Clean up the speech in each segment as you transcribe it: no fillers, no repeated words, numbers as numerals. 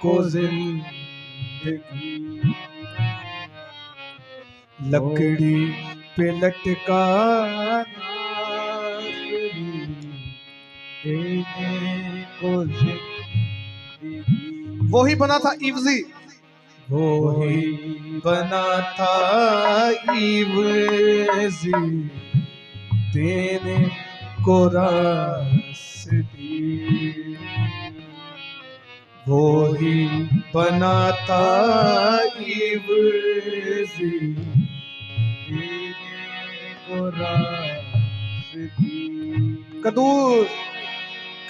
को जिंदगी। लकड़ी पे लटका देने को जिंदगी। वो ही बना था इवजी, वो ही बना था इवजी, देने को रास्ती। वो ही बना था इवजी, देने को रास्ती। कदूस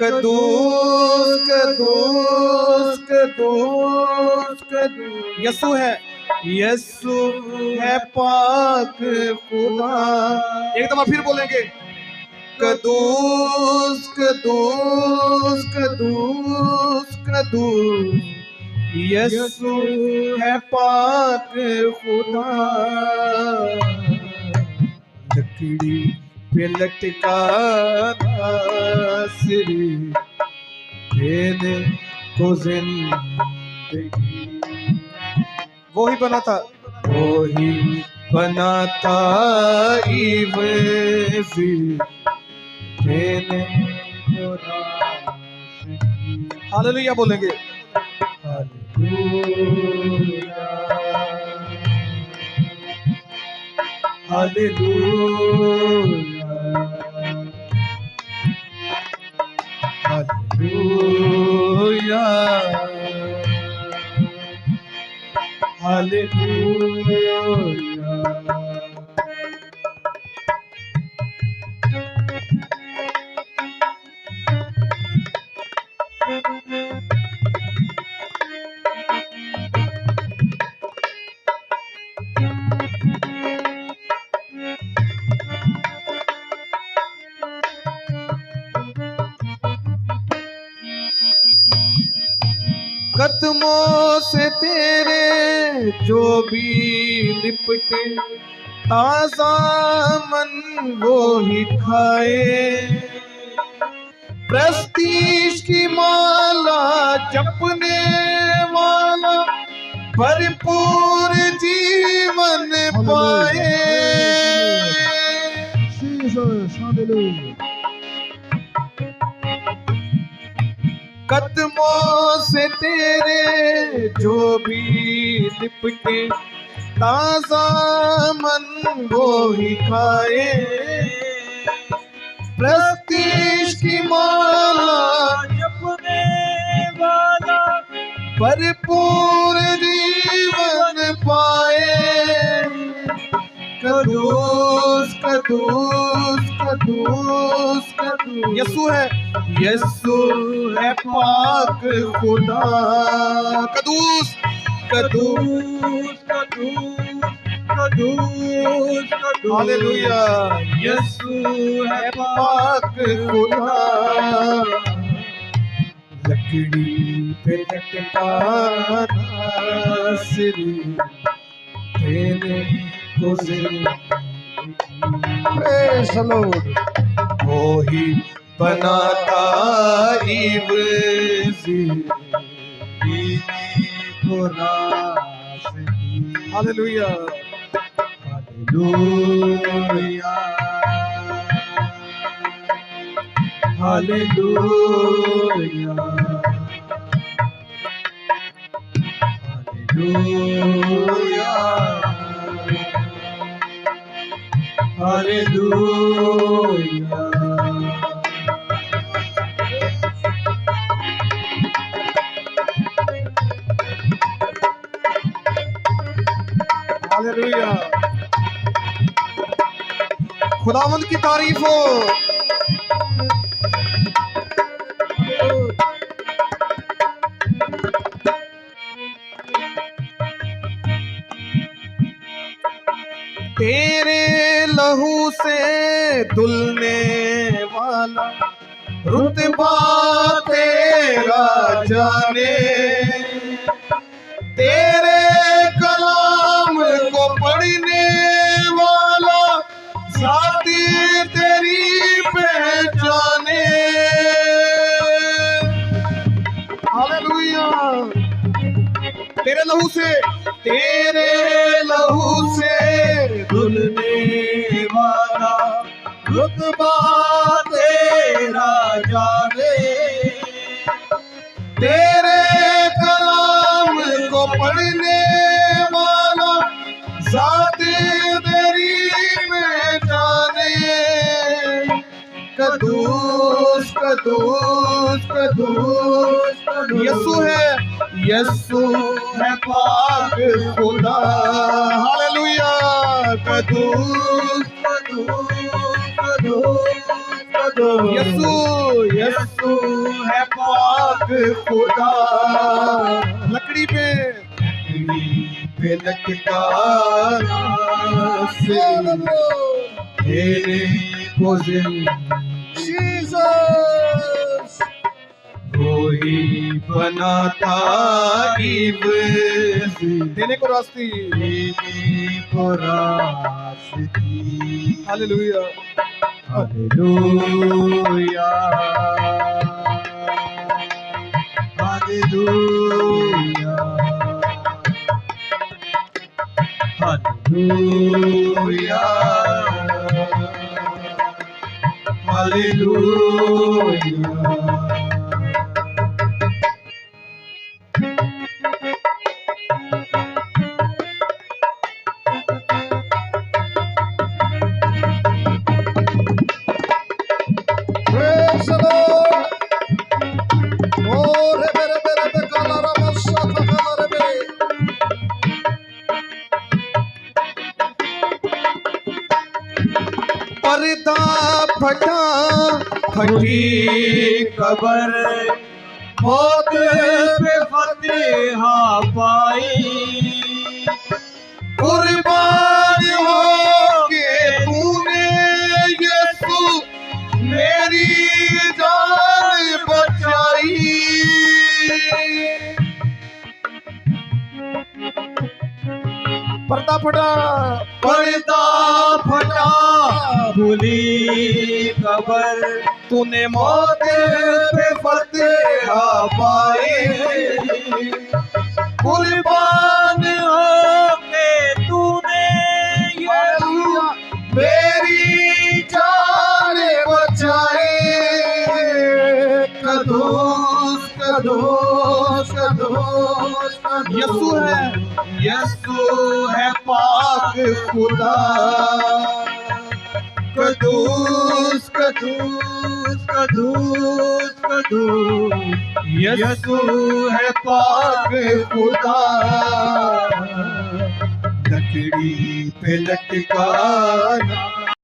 कदूस कदूस कदूस कदूस। यसु है, यसु है पाक खुदा। एक दफा फिर बोलेंगे, कदूस कदूस कदूस कदूस। यसु है पाक खुदा। लकड़ी पे लटका नासरी, देने को जिंदगी। वो ही बना था, वो ही बना था इवजी, देने को रास्ती। हालेलुया बोलेंगे। हालेलुया हालेलुया हालेलुया हालेलुया। कदमों से तेरे जो भी लिपटे, ताजा मन वो ही खाए। प्रेस्टीज की माला जपने वाला भरपूर जीवन पाए। कदमों से तेरे जो भी लिपटे, ताजा मन वो ही खाए। प्रेस्टीज की माला जपने वाला भरपूर जीवन पाए। कदूस कदूस कदूस कदूस। यसु है, यसु है पाक खुदा। कदूस कदूस कदूस कदूस कदूस। हालेलुया। यसु है पाक खुदा। लकड़ी पे लटका नासरी, देने को जिंदगी। Praise the Lord. वो ही बना था इवजी, देने को रास्ती। हालेलुया। हालेलुया हालेलुया हालेलुया हालेलुया। हालेलुया। खुदावंद की तारीफ हो। तेरे लहू से धुलने वाला रुतबा तेरा जाने। तेरे कलाम को पढ़ने वाला जाति तेरी पहचाने। हालेलुया। तेरे लहू से, तेरे लहू से धुलने वाला रुतबा तेरा जाने, तेरे कलाम को पढ़ने वाला ज़ात तेरी में जाने। कदूस कदूस कदूस यीशु है, यस्सु है पाक खुदा। हालेलुया। कदूस कदूस कदूस कदूस यीशु, यस्सु है पाक खुदा। लकड़ी पे लटका से तेरे को जीसस कोई बनाता देने को रास्ती। को रास्ती। हालेलुया। हालेलुया हालेलुया हालेलुया हालेलुया। Praise the Lord. Oh, rebe, rebe, rebe, kala, rama, shata, kala, rebe. पर्दा फटा, फटी कबर मौत पे फतेहा पाई। कुर्बान हो के तूने यीशु मेरी जान बचाई। पर्दा फटा, पर्दा फटा खुली कबर तूने मौत पे फतेहा पाई। कुर्बान हो के तूने यीशु मेरी जान बचाई। कदूस कदूस कदूस यीशु है, यीशु है पाक खुदा। कदूस कदूस कदूस कदूस यीशु है पाक खुदा। लकड़ी पे लटका